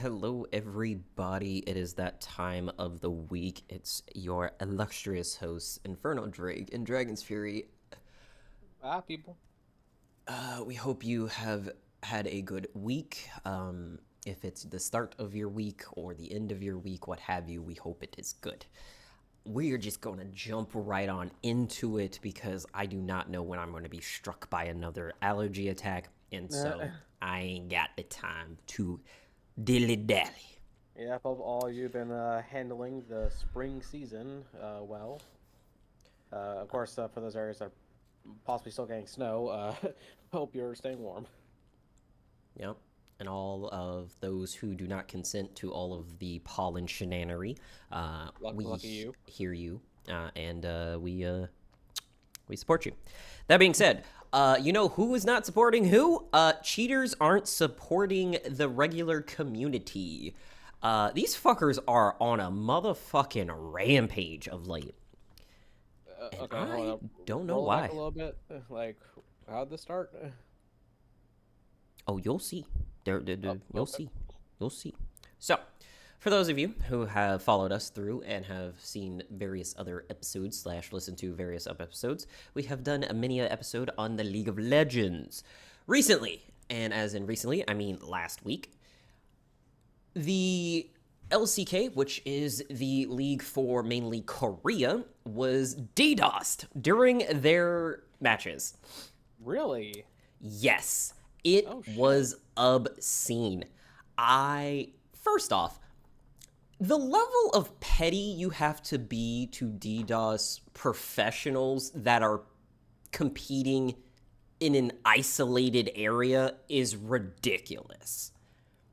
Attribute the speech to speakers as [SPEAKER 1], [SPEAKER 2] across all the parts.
[SPEAKER 1] Hello, everybody. It is that time of the week. It's your illustrious hosts, Inferno Drake and Dragon's Fury.
[SPEAKER 2] People.
[SPEAKER 1] We hope you have had a good week. If it's the start of your week or the end of your week, what have you, we hope it is good. We are just going to jump right on into it because I do not know when I'm going to be struck by another allergy attack. And so I ain't got the time to dilly-dally.
[SPEAKER 2] Yeah, hope all you've been handling the spring season well. Of course, for those areas that are possibly still getting snow, hope you're staying warm.
[SPEAKER 1] Yep. And all of those who do not consent to all of the pollen shenanery, we
[SPEAKER 2] Lucky you.
[SPEAKER 1] hear you, and we support you. That being said, you know who is not supporting who? Cheaters aren't supporting the regular community. These fuckers are on a motherfucking rampage of late. And
[SPEAKER 2] Okay,
[SPEAKER 1] I
[SPEAKER 2] hold up.
[SPEAKER 1] don't know
[SPEAKER 2] Roll it back
[SPEAKER 1] why.
[SPEAKER 2] a little bit. Like, how'd this start?
[SPEAKER 1] Oh, you'll see. You'll
[SPEAKER 2] Okay.
[SPEAKER 1] see. You'll see. So, for those of you who have followed us through and have seen various other episodes slash listened to various episodes, we have done a mini episode on the League of Legends recently. And as in recently, I mean last week. The LCK, which is the league for mainly Korea, was DDosed during their matches.
[SPEAKER 2] Really?
[SPEAKER 1] Yes, it
[SPEAKER 2] Oh, shit.
[SPEAKER 1] was obscene. First off, the level of petty you have to be to DDoS professionals that are competing in an isolated area is ridiculous.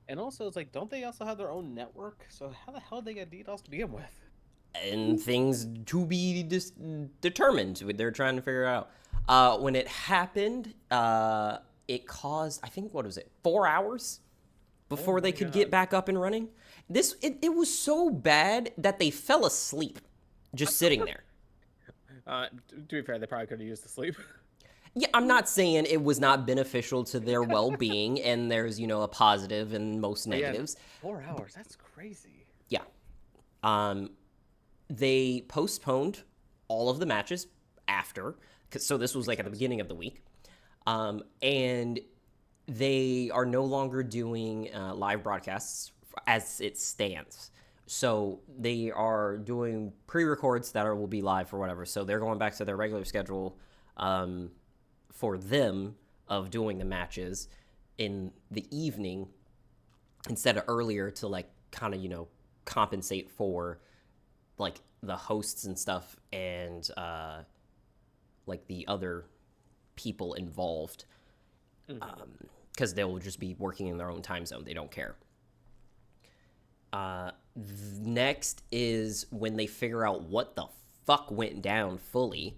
[SPEAKER 2] And also, it's like, don't they also have their own network? So how the hell did they get DDoS to begin with?
[SPEAKER 1] And things to be determined. They're trying to figure it out. When it happened, it caused, I think, what was it, 4 hours before they could get back up and running. It was so bad that they fell asleep just sitting there.
[SPEAKER 2] To be fair, they probably could have used the sleep.
[SPEAKER 1] Yeah, I'm not saying it was not beneficial to their well-being, and there's, a positive and most negatives.
[SPEAKER 2] Yeah, 4 hours, that's crazy.
[SPEAKER 1] Yeah. They postponed all of the matches after, so this was like at the beginning of the week. And they are no longer doing live broadcasts as it stands. So they are doing pre-records that will be live for whatever. So they're going back to their regular schedule for them of doing the matches in the evening instead of earlier to like kind of, compensate for like the hosts and stuff and like the other people involved because they will just be working in their own time zone. They don't care. Next is when they figure out what the fuck went down fully.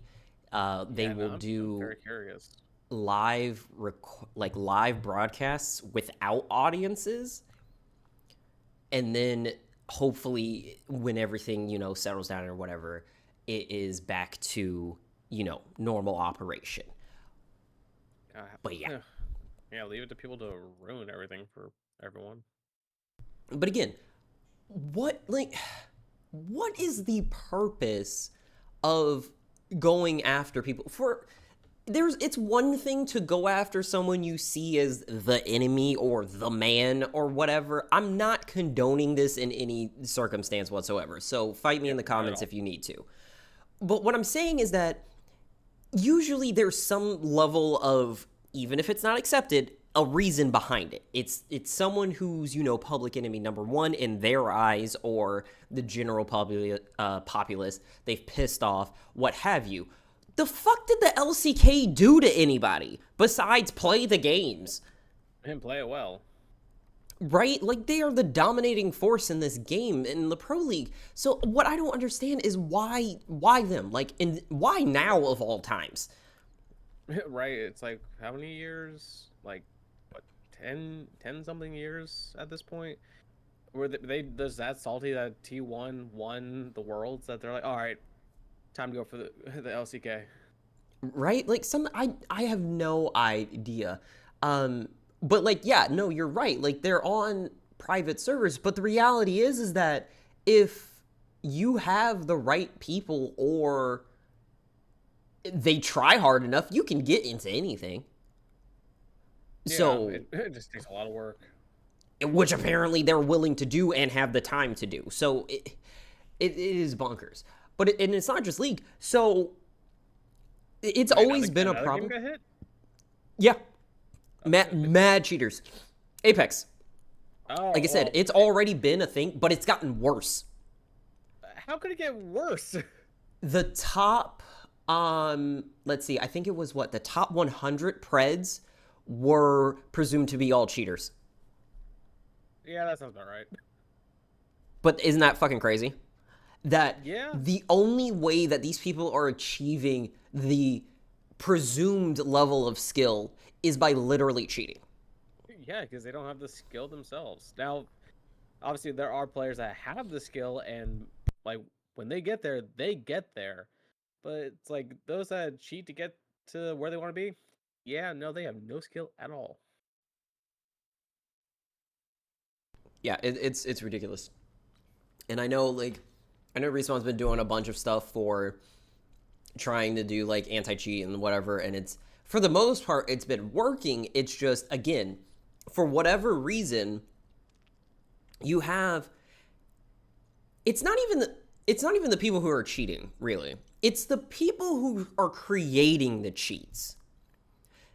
[SPEAKER 1] They will do
[SPEAKER 2] very curious.
[SPEAKER 1] live broadcasts without audiences, and then hopefully when everything settles down or whatever, it is back to normal operation. But yeah.
[SPEAKER 2] Yeah, leave it to people to ruin everything for everyone.
[SPEAKER 1] But again, what is the purpose of going after people for? It's one thing to go after someone you see as the enemy or the man or whatever. I'm not condoning this in any circumstance whatsoever. So fight me in the comments if you need to. But what I'm saying is that usually there's some level of, even if it's not accepted, a reason behind it. It's someone who's, public enemy number one in their eyes, or the general populace. They've pissed off, what have you. The fuck did the LCK do to anybody besides play the games?
[SPEAKER 2] And play it well.
[SPEAKER 1] Right? Like, they are the dominating force in this game in the Pro League. So what I don't understand is why them? Like, why now of all times?
[SPEAKER 2] Right, it's like, how many years? Like, what, 10 something years at this point? Were they does that salty that T1 won the Worlds that they're like, all right, time to go for the LCK.
[SPEAKER 1] Right? Like, I have no idea. But like, yeah, no, you're right. Like, they're on private servers. But the reality is that if you have the right people or they try hard enough, you can get into anything.
[SPEAKER 2] Yeah,
[SPEAKER 1] So,
[SPEAKER 2] it just takes a lot of work.
[SPEAKER 1] which apparently they're willing to do and have the time to do. So it is bonkers. But and it's not just League. So it's
[SPEAKER 2] Wait,
[SPEAKER 1] always been a
[SPEAKER 2] another game
[SPEAKER 1] problem.
[SPEAKER 2] got hit?
[SPEAKER 1] Yeah, mad cheaters. Apex.
[SPEAKER 2] Oh,
[SPEAKER 1] Like I said,
[SPEAKER 2] well,
[SPEAKER 1] it's already been a thing, but it's gotten worse.
[SPEAKER 2] how could it get worse?
[SPEAKER 1] The top, let's see, I think it was the top 100 Preds were presumed to be all cheaters.
[SPEAKER 2] Yeah, that sounds about right.
[SPEAKER 1] But isn't that fucking crazy? That
[SPEAKER 2] Yeah.
[SPEAKER 1] the only way that these people are achieving the presumed level of skill is by literally cheating.
[SPEAKER 2] Yeah, because they don't have the skill themselves. Now, obviously, there are players that have the skill, and like when they get there, they get there. But it's like those that cheat to get to where they want to be. Yeah, no, they have no skill at all.
[SPEAKER 1] Yeah, it's ridiculous. And I know Respawn's been doing a bunch of stuff for trying to do like anti-cheat and whatever, and it's for the most part it's been working. It's just, again, for whatever reason, you have it's not even the people who are cheating, really. It's the people who are creating the cheats.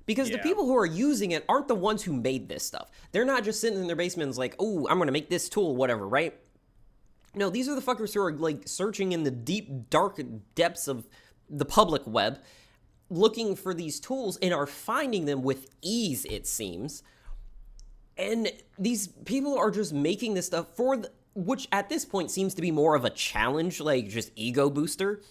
[SPEAKER 1] Because the people who are using it aren't the ones who made this stuff. They're not just sitting in their basements like, oh, I'm going to make this tool, whatever, right? No, these are the fuckers who are like searching in the deep, dark depths of the public web, looking for these tools and are finding them with ease, it seems. And these people are just making this stuff which at this point seems to be more of a challenge, like just ego booster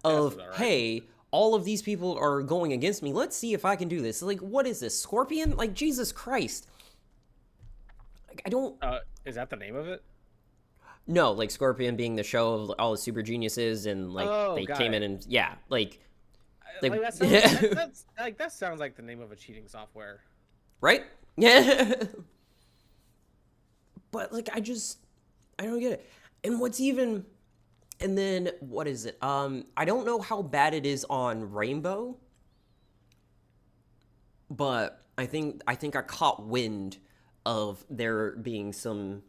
[SPEAKER 1] of, hey, all of these people are going against me. Let's see if I can do this. Like, what is this? Scorpion? Like, Jesus Christ. Like, I don't...
[SPEAKER 2] Is that the name of it?
[SPEAKER 1] No, like Scorpion being the show of all the super geniuses and like they came in and like
[SPEAKER 2] that sounds like the name of a cheating software.
[SPEAKER 1] Right? Yeah. But like I don't get it. And and then what is it? I don't know how bad it is on Rainbow, but I think I caught wind of there being some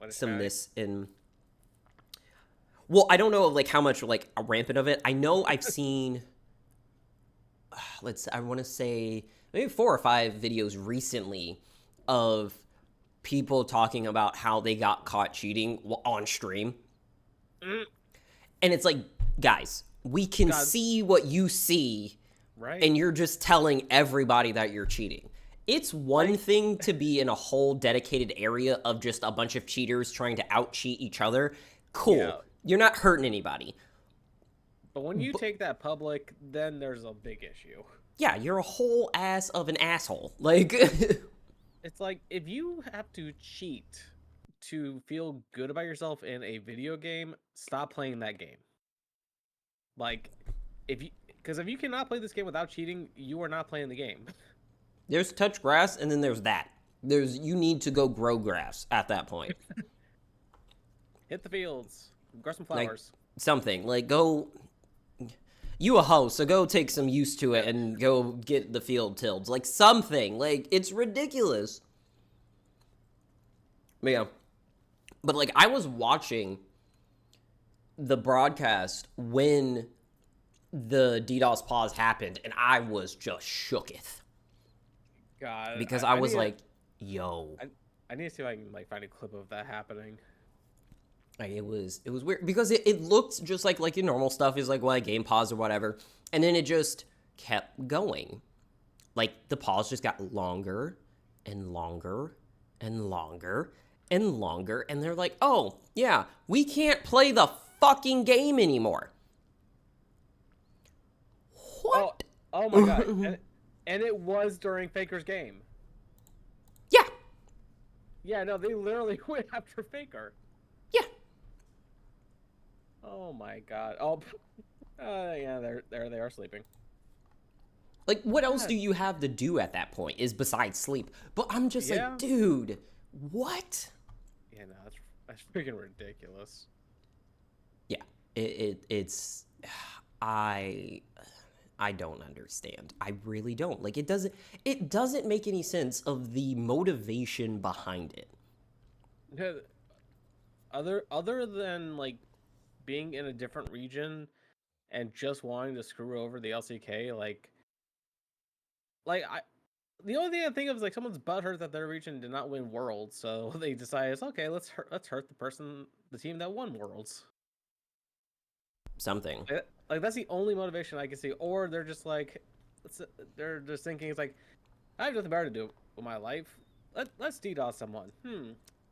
[SPEAKER 1] this in. Well, I don't know like how much like a rampant of it. I know I've seen. I want to say maybe 4 or 5 videos recently of people talking about how they got caught cheating on stream. And it's like, guys, we can see what you see,
[SPEAKER 2] right?
[SPEAKER 1] And you're just telling everybody that you're cheating. It's one thing to be in a whole dedicated area of just a bunch of cheaters trying to out-cheat each other. Cool. Yeah. You're not hurting anybody.
[SPEAKER 2] But when you take that public, then there's a big issue.
[SPEAKER 1] Yeah, you're a whole ass of an asshole. Like...
[SPEAKER 2] It's like, if you have to cheat to feel good about yourself in a video game, stop playing that game. Like, because if you cannot play this game without cheating, you are not playing the game.
[SPEAKER 1] There's touch grass, and then there's that. You need to go grow grass at that point.
[SPEAKER 2] Hit the fields, grow some flowers.
[SPEAKER 1] Like, something. Like, go... You a hoe, so go take some use to it and go get the field tilled. Like, something. Like, it's ridiculous. But yeah. But, like, I was watching the broadcast when the DDoS pause happened, and I was just shooketh.
[SPEAKER 2] God.
[SPEAKER 1] Because I was like, yo.
[SPEAKER 2] I need to see if I can, like, find a clip of that happening.
[SPEAKER 1] Like, it was weird because it looked just like your normal stuff is like, well, a game pause or whatever, and then it just kept going. Like, the pause just got longer and longer and longer and longer, and they're like, oh yeah, we can't play the fucking game anymore. What?
[SPEAKER 2] Oh my god. And it was during Faker's game.
[SPEAKER 1] Yeah.
[SPEAKER 2] Yeah, no, they literally went after Faker.
[SPEAKER 1] Yeah.
[SPEAKER 2] Oh my god. Oh, yeah, there they are sleeping.
[SPEAKER 1] Like, what else do you have to do at that point is besides sleep? But I'm just like, dude, what?
[SPEAKER 2] Yeah, no, that's freaking ridiculous.
[SPEAKER 1] Yeah, it's I I don't understand. I really don't. Like it doesn't make any sense of the motivation behind it.
[SPEAKER 2] Yeah, other than like being in a different region and just wanting to screw over the LCK, I the only thing I think of is like someone's butthurt that their region did not win Worlds, so they decided, okay, let's hurt the team that won Worlds.
[SPEAKER 1] Something.
[SPEAKER 2] Like that's the only motivation I can see, or they're just like, it's, they're just thinking it's like I have nothing better to do with my life. Let's DDoS someone.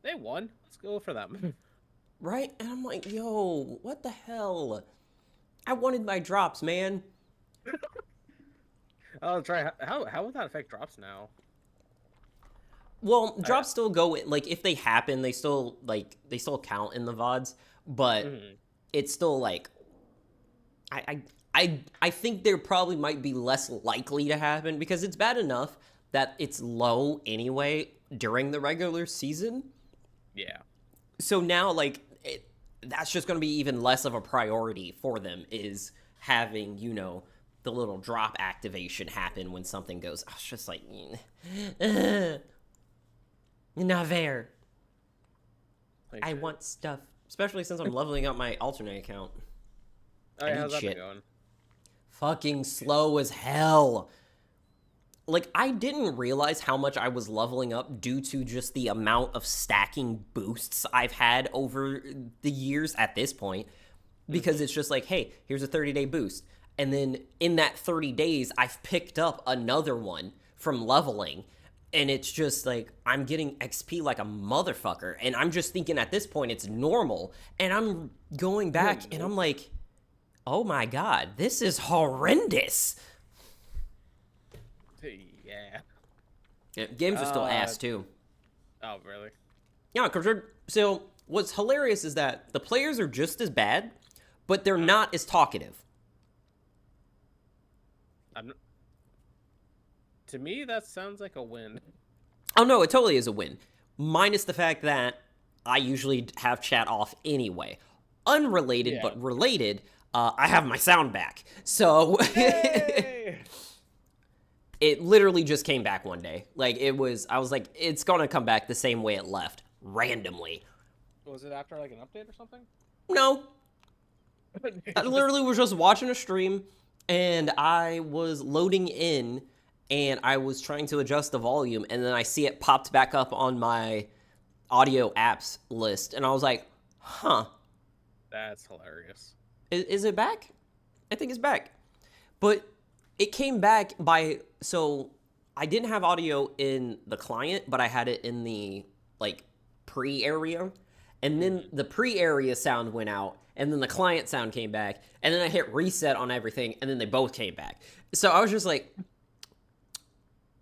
[SPEAKER 2] They won. Let's go for them.
[SPEAKER 1] Right? And I'm like, yo, what the hell? I wanted my drops, man.
[SPEAKER 2] I'll try. How would that affect drops now?
[SPEAKER 1] Well,
[SPEAKER 2] I
[SPEAKER 1] drops still go in, like if they happen, they still count in the VODs, but
[SPEAKER 2] mhm.
[SPEAKER 1] it's still like I think there probably might be less likely to happen because it's bad enough that it's low anyway during the regular season.
[SPEAKER 2] Yeah.
[SPEAKER 1] So now that's just going to be even less of a priority for them is having, the little drop activation happen when something goes. I was just like, not fair.
[SPEAKER 2] Like,
[SPEAKER 1] I want stuff, especially since I'm leveling up my alternate account.
[SPEAKER 2] oh
[SPEAKER 1] I
[SPEAKER 2] yeah,
[SPEAKER 1] need
[SPEAKER 2] how's that been
[SPEAKER 1] shit.
[SPEAKER 2] going?
[SPEAKER 1] Fucking slow as hell. Like, I didn't realize how much I was leveling up due to just the amount of stacking boosts I've had over the years at this point. Because it's just like, hey, here's a 30-day boost. And then in that 30 days, I've picked up another one from leveling. And it's just like, I'm getting XP like a motherfucker. And I'm just thinking at this point, it's normal. And I'm going back and I'm
[SPEAKER 2] Nope.
[SPEAKER 1] like, oh my God, this is horrendous.
[SPEAKER 2] Yeah.
[SPEAKER 1] Yeah, games are still
[SPEAKER 2] Uh.
[SPEAKER 1] ass too.
[SPEAKER 2] Oh really?
[SPEAKER 1] Yeah, because so what's hilarious is that the players are just as bad, but they're
[SPEAKER 2] Uh,
[SPEAKER 1] not as talkative.
[SPEAKER 2] I'm. To me, that sounds like a win.
[SPEAKER 1] Oh no, it totally is a win. Minus the fact that I usually have chat off anyway. Unrelated
[SPEAKER 2] Yeah.
[SPEAKER 1] but related, I have my sound back. So
[SPEAKER 2] Yay!
[SPEAKER 1] it literally just came back one day. I was like, it's gonna come back the same way it left, randomly.
[SPEAKER 2] Was it after like an update or something?
[SPEAKER 1] No, I
[SPEAKER 2] Just-
[SPEAKER 1] literally was just watching a stream and I was loading in and I was trying to adjust the volume and then I see it popped back up on my audio apps list and I was like, huh,
[SPEAKER 2] That's hilarious.
[SPEAKER 1] is it back? I think it's back. But it came back so I didn't have audio in the client, but I had it in the pre area. And then the pre area sound went out, and then the client sound came back, and then I hit reset on everything, and then they both came back. So I was just like,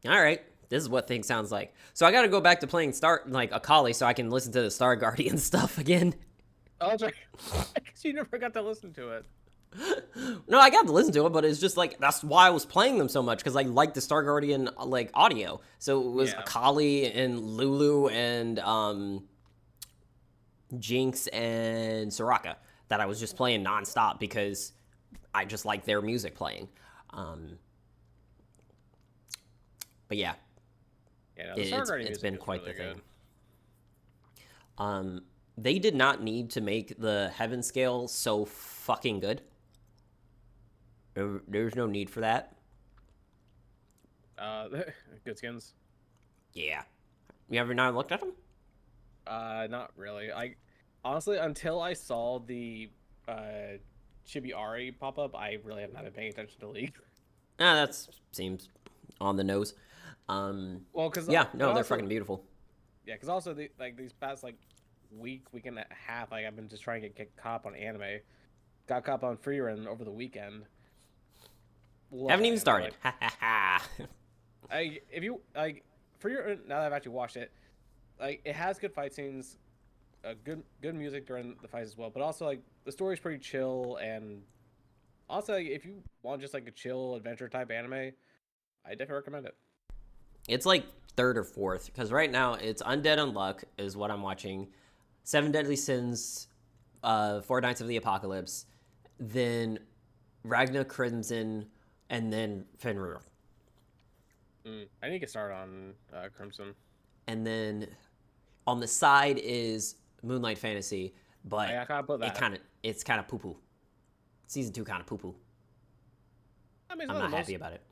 [SPEAKER 1] all right, this is what things sounds like. So I got to go back to playing Akali so I can listen to the Star Guardian stuff again.
[SPEAKER 2] Oh, that's right. Because you never got to listen to it.
[SPEAKER 1] No, I got to listen to it, but it's just like that's why I was playing them so much because I liked the Star Guardian audio. So it was
[SPEAKER 2] Yeah.
[SPEAKER 1] Akali and Lulu and Jinx and Soraka that I was just playing nonstop because I just like their music playing. But yeah,
[SPEAKER 2] Yeah, no, the Star Guardian
[SPEAKER 1] it's
[SPEAKER 2] music
[SPEAKER 1] been
[SPEAKER 2] is
[SPEAKER 1] quite
[SPEAKER 2] really
[SPEAKER 1] the thing.
[SPEAKER 2] good.
[SPEAKER 1] They did not need to make the heaven scale so fucking good. There's no need for that.
[SPEAKER 2] Good skins.
[SPEAKER 1] Yeah. You ever not looked at them?
[SPEAKER 2] Not really. I honestly, until I saw the Chibi Ari pop up, I really have not been paying attention to League.
[SPEAKER 1] That seems on the nose.
[SPEAKER 2] Well, because
[SPEAKER 1] Yeah, no, they're fucking beautiful.
[SPEAKER 2] Yeah, because also these past week and a half, I've been just trying to get caught up on anime. Got caught up on Free Run over the weekend. Love
[SPEAKER 1] Haven't even
[SPEAKER 2] anime,
[SPEAKER 1] started. Ha ha ha.
[SPEAKER 2] if you Free Run, now that I've actually watched it, it has good fight scenes, good music during the fights as well. But also the story's pretty chill, and also if you want just a chill adventure type anime, I definitely recommend it.
[SPEAKER 1] It's like third or fourth because right now it's Undead Unluck is what I'm watching. Seven Deadly Sins, Four Nights of the Apocalypse, then Ragna Crimson, and then Fenrir.
[SPEAKER 2] I need to get started on Crimson.
[SPEAKER 1] And then on the side is Moonlight Fantasy, but
[SPEAKER 2] I gotta put that.
[SPEAKER 1] it's kind of poo poo. Season 2 kind of poo poo.
[SPEAKER 2] I mean,
[SPEAKER 1] I'm not happy about it.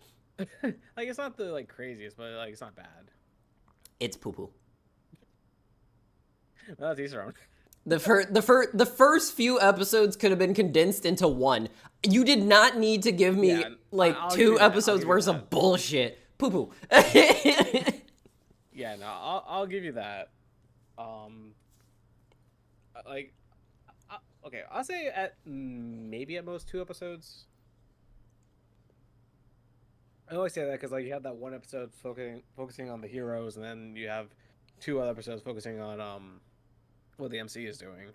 [SPEAKER 2] Like, it's not the like craziest, but like it's not bad.
[SPEAKER 1] It's poo poo.
[SPEAKER 2] Well, that's each their own.
[SPEAKER 1] The first few episodes could have been condensed into one. You did not need to give me
[SPEAKER 2] I'll give you
[SPEAKER 1] two
[SPEAKER 2] that.
[SPEAKER 1] episodes worth of bullshit. Poo poo.
[SPEAKER 2] Yeah, no, I'll give you that. Like, okay, I'll say at maybe at most 2 episodes. I always say that because like you have that one episode focusing on the heroes, and then you have 2 other episodes focusing on what the MC is doing.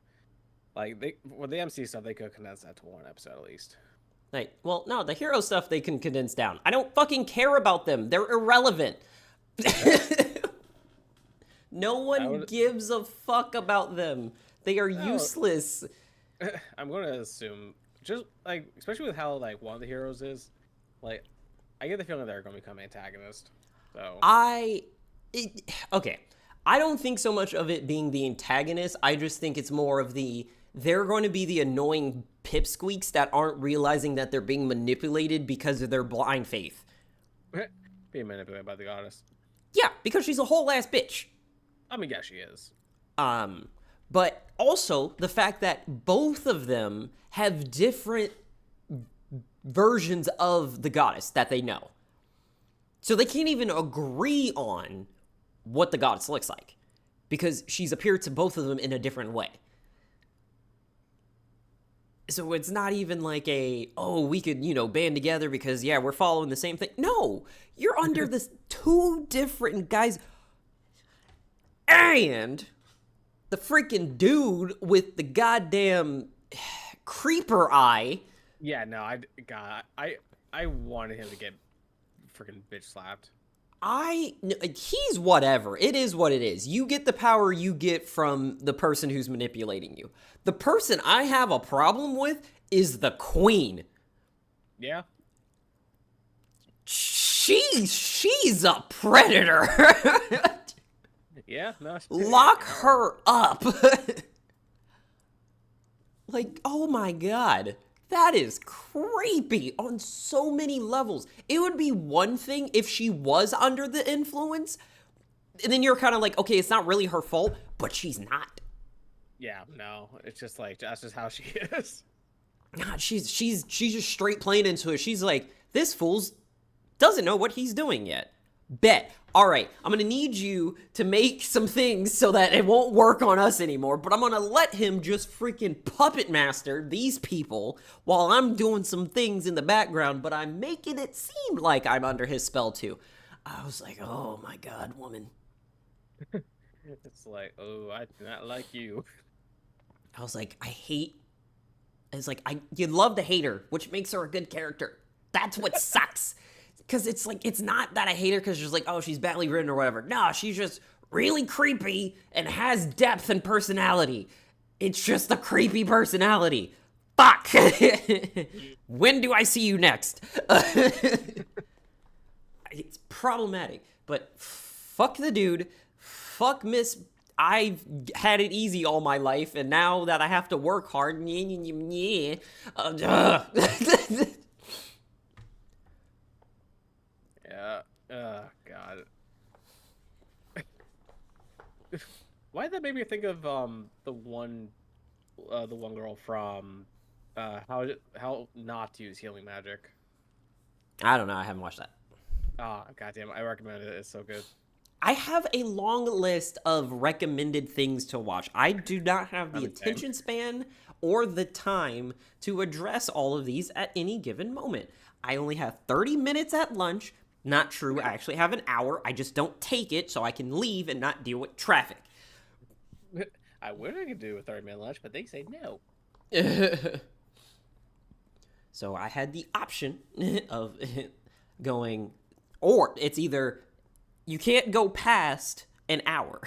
[SPEAKER 2] Like with the MC stuff, they could condense that to 1 episode at least.
[SPEAKER 1] Like, well, no, the hero stuff they can condense down. I don't fucking care about them. They're irrelevant. No one gives a fuck about them. They are useless.
[SPEAKER 2] I'm going to assume, just like, especially with how like one of the heroes is, like, I get the feeling they're going to become antagonist. So
[SPEAKER 1] okay. I don't think so much of it being the antagonist. I just think it's more of they're going to be the annoying pipsqueaks that aren't realizing that they're being manipulated because of their blind faith.
[SPEAKER 2] Being manipulated by the goddess.
[SPEAKER 1] Yeah, because she's a whole ass bitch.
[SPEAKER 2] I mean, yeah, she is.
[SPEAKER 1] But also the fact that both of them have different versions of the goddess that they know. So they can't even agree on what the goddess looks like because she's appeared to both of them in a different way. So it's not even like we could, band together because, yeah, we're following the same thing. No, you're under this 2 different guys. And the freaking dude with the goddamn creeper eye.
[SPEAKER 2] Yeah, no, I wanted him to get freaking bitch slapped.
[SPEAKER 1] He's whatever. It is what it is. You get the power you get from the person who's manipulating you. The person I have a problem with is the queen.
[SPEAKER 2] Yeah.
[SPEAKER 1] She's a predator.
[SPEAKER 2] Yeah, no.
[SPEAKER 1] Lock her up. Like, oh my god. That is creepy on so many levels. It would be one thing if she was under the influence, and then you're kind of like, okay, it's not really her fault, but she's not.
[SPEAKER 2] Yeah, no, it's just like that's just how she is.
[SPEAKER 1] God, she's just straight playing into it. She's like, this fool's doesn't know what he's doing yet. Bet. All right, I'm gonna need you to make some things so that it won't work on us anymore, but I'm gonna let him just freaking puppet master these people while I'm doing some things in the background, but I'm making it seem like I'm under his spell too. I was like, oh my god, woman.
[SPEAKER 2] It's like, oh, I do not like you.
[SPEAKER 1] I was like, it's like, you love to hate her, which makes her a good character. That's what sucks. Because it's like, it's not that I hate her because she's like, oh, she's badly written or whatever. No, she's just really creepy and has depth and personality. It's just a creepy personality. Fuck. When do I see you next? It's problematic. But fuck the dude. Fuck Miss... I've had it easy all my life, and now that I have to work hard...
[SPEAKER 2] Yeah. God. Why did that make me think of the one girl from how not to use healing magic?
[SPEAKER 1] I don't know. I haven't watched that.
[SPEAKER 2] Ah, goddamn! I recommend it. It's so good.
[SPEAKER 1] I have a long list of recommended things to watch. I do not have the attention span or the time to address all of these at any given moment. I only have 30 minutes at lunch. Not true. I actually have an hour. I just don't take it so I can leave and not deal with traffic.
[SPEAKER 2] I wish I could do a 30-minute lunch, but they say no.
[SPEAKER 1] So I had the option of going, or it's either you can't go past an hour.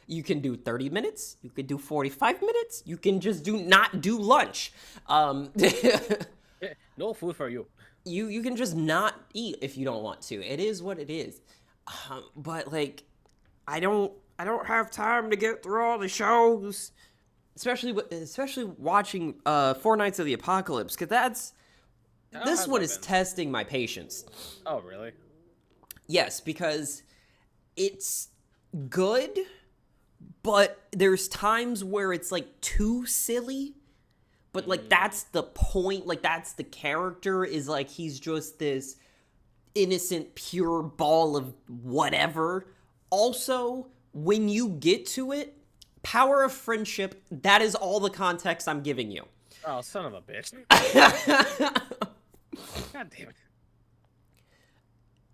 [SPEAKER 1] You can do 30 minutes. You can do 45 minutes. You can just not do lunch.
[SPEAKER 2] No food for you.
[SPEAKER 1] You can just not eat if you don't want to. It is what it is. But like, I don't have time to get through all the shows, especially watching Four Nights of the Apocalypse, because this one is testing my patience.
[SPEAKER 2] Oh, really?
[SPEAKER 1] Yes, because it's good, but there's times where it's like too silly. But like that's the point, like that's the character, is like he's just this innocent, pure ball of whatever. Also, when you get to it, power of friendship, that is all the context I'm giving you.
[SPEAKER 2] Oh, son of a bitch. God damn it.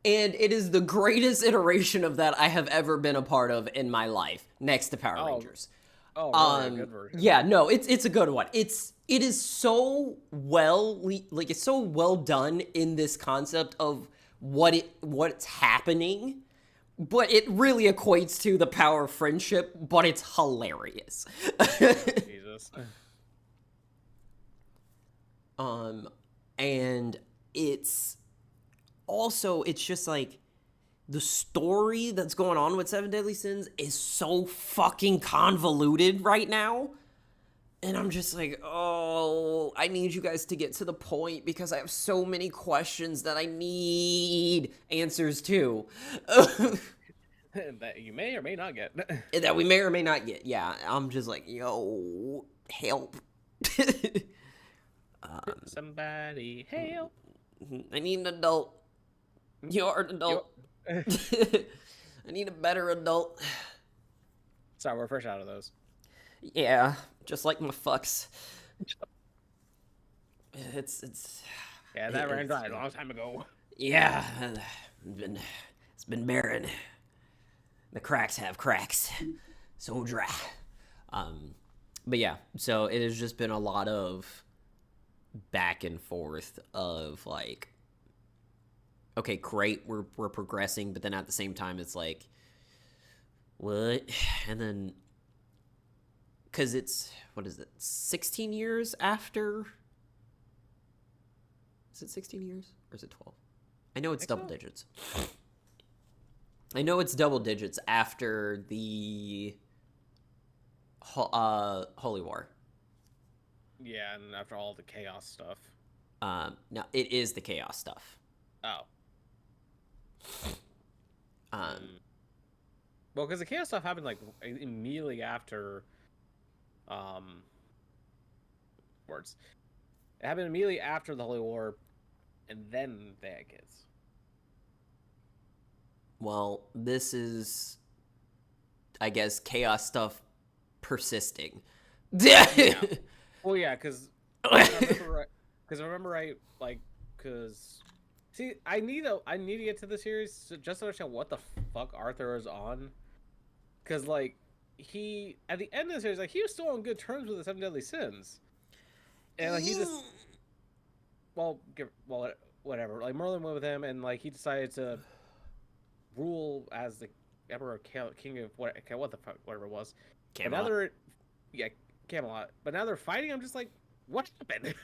[SPEAKER 1] And it is the greatest iteration of that I have ever been a part of in my life, next to Power Rangers.
[SPEAKER 2] Oh, really? A good version.
[SPEAKER 1] Yeah, no, it's a good one. It is so it's so well done in this concept of what's happening, but it really equates to the power of friendship, but it's hilarious.
[SPEAKER 2] Jesus.
[SPEAKER 1] And it's just like the story that's going on with Seven Deadly Sins is so fucking convoluted right now. And I'm just like, oh, I need you guys to get to the point because I have so many questions that I need answers to.
[SPEAKER 2] That you may or may not get.
[SPEAKER 1] That we may or may not get. Yeah, I'm just like, yo, help.
[SPEAKER 2] Somebody help.
[SPEAKER 1] I need an adult. You're an adult. I need a better adult.
[SPEAKER 2] Sorry, we're fresh out of those.
[SPEAKER 1] Yeah, just like my fucks. It's
[SPEAKER 2] Yeah, that ran dry a long time ago.
[SPEAKER 1] Yeah, it's been barren. The cracks have cracks. So dry. But yeah, so it has just been a lot of back and forth of like, okay, great, we're progressing, but then at the same time it's like, what? And then, because it's, what is it, 16 years after? Is it 16 years? Or is it 12? I know it's double digits. I know it's double digits after the Holy War.
[SPEAKER 2] Yeah, and after all the chaos stuff.
[SPEAKER 1] No, it is the chaos stuff.
[SPEAKER 2] Oh. Well, because the chaos stuff happened like immediately after. Words. It happened immediately after the Holy War, and then they had kids.
[SPEAKER 1] Well, this is, I guess, chaos stuff persisting.
[SPEAKER 2] Yeah. Well, yeah, because I remember right, like, because see, I need to get to the series to just understand what the fuck Arthur is on, because like he at the end of the series, like he was still on good terms with the Seven Deadly Sins, and like he just whatever, like Merlin went with him, and like he decided to rule as the Emperor King of what the fuck, whatever it was.
[SPEAKER 1] Camelot.
[SPEAKER 2] But now they're Camelot. But now they're fighting. I'm just like, what happened?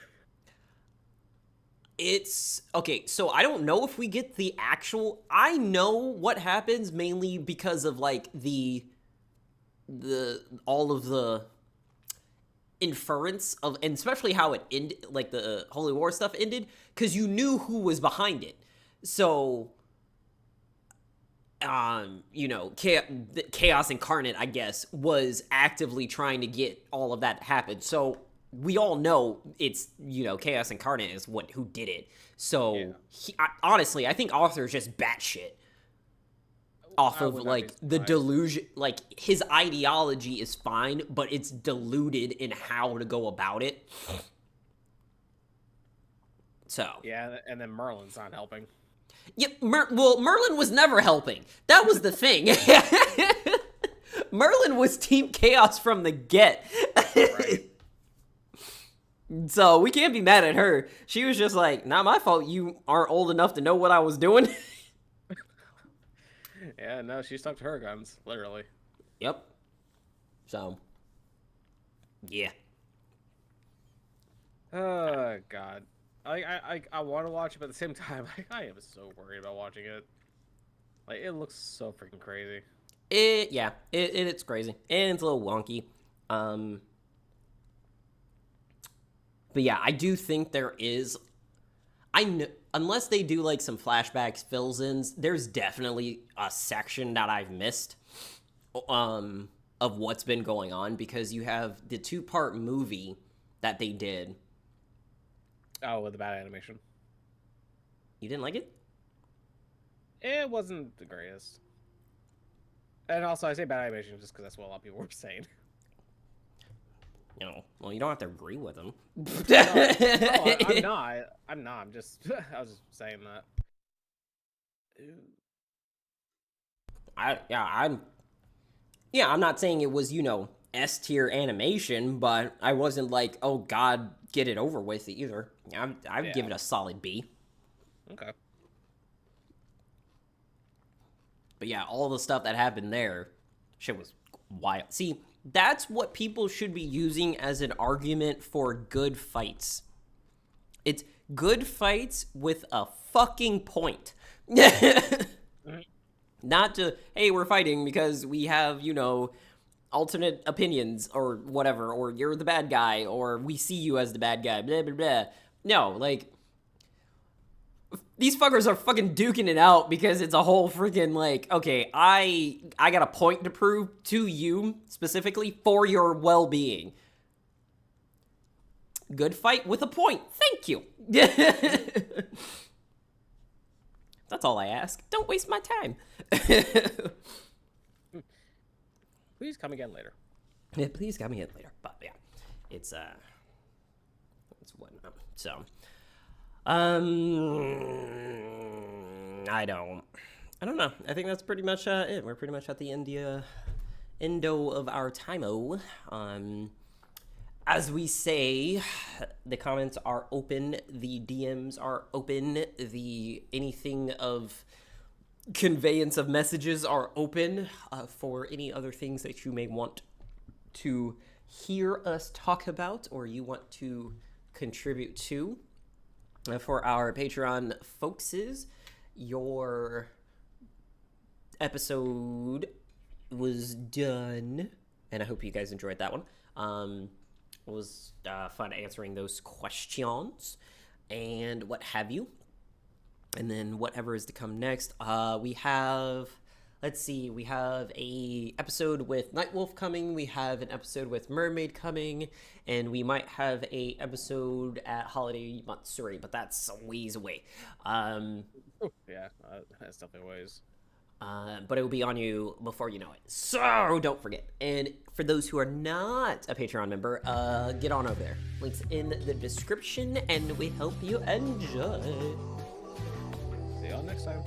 [SPEAKER 1] It's okay, so I don't know if we get the actual. I know what happens mainly because of like the all of the inference of, and especially how it ended, like the Holy War stuff ended, because you knew who was behind it. So Chaos Incarnate, I guess, was actively trying to get all of that to happen. So we all know it's, Chaos Incarnate is who did it. So honestly, I think Arthur's just batshit off of like the delusion. Like his ideology is fine, but it's diluted in how to go about it. So
[SPEAKER 2] yeah, and then Merlin's not helping.
[SPEAKER 1] Yeah, Merlin was never helping. That was the thing. Merlin was Team Chaos from the get. Right. So we can't be mad at her. She was just like, not my fault you aren't old enough to know what I was doing.
[SPEAKER 2] Yeah, no, she stuck to her guns, literally.
[SPEAKER 1] Yep. So, yeah.
[SPEAKER 2] Oh God, I want to watch it, but at the same time, like, I am so worried about watching it. Like, it looks so freaking crazy.
[SPEAKER 1] It's crazy and it's a little wonky. Um, but yeah, I do think there is. I know, unless they do like some flashbacks, fills-ins, there's definitely a section that I've missed. Of what's been going on because you have the 2-part movie that they did.
[SPEAKER 2] Oh, with the bad animation.
[SPEAKER 1] You didn't like it?
[SPEAKER 2] It wasn't the greatest. And also, I say bad animation just because that's what a lot of people were saying.
[SPEAKER 1] You know, well, you don't have to agree with them.
[SPEAKER 2] No, I'm not. I'm not. I'm just. I was just saying that.
[SPEAKER 1] I'm not saying it was, S tier animation, but I wasn't like, oh God, get it over with either. I'd give it a solid B.
[SPEAKER 2] Okay.
[SPEAKER 1] But yeah, all the stuff that happened there, shit was wild. See, that's what people should be using as an argument for good fights. It's good fights with a fucking point. Not to, hey, we're fighting because we have, alternate opinions or whatever, or you're the bad guy, or we see you as the bad guy, blah, blah, blah. No, like, these fuckers are fucking duking it out because it's a whole freaking, like, okay, I got a point to prove to you, specifically, for your well-being. Good fight with a point. Thank you. That's all I ask. Don't waste my time.
[SPEAKER 2] Please come again later.
[SPEAKER 1] Yeah, please come again later. But yeah, it's what. So, I don't know. I think that's pretty much it. We're pretty much at the endo of our time-o. As we say, the comments are open, the DMs are open, the anything of conveyance of messages are open for any other things that you may want to hear us talk about or you want to contribute to. For our Patreon folkses, your episode was done, and I hope you guys enjoyed that one. It was fun answering those questions and what have you. And then whatever is to come next, we have, let's see, we have a episode with Nightwolf coming, we have an episode with Mermaid coming, and we might have a episode at Holiday Matsuri, but that's a ways away.
[SPEAKER 2] Yeah, that's definitely ways.
[SPEAKER 1] But it will be on you before you know it. So don't forget. And for those who are not a Patreon member, get on over there. Links in the description, and we hope you enjoy.
[SPEAKER 2] See y'all next time.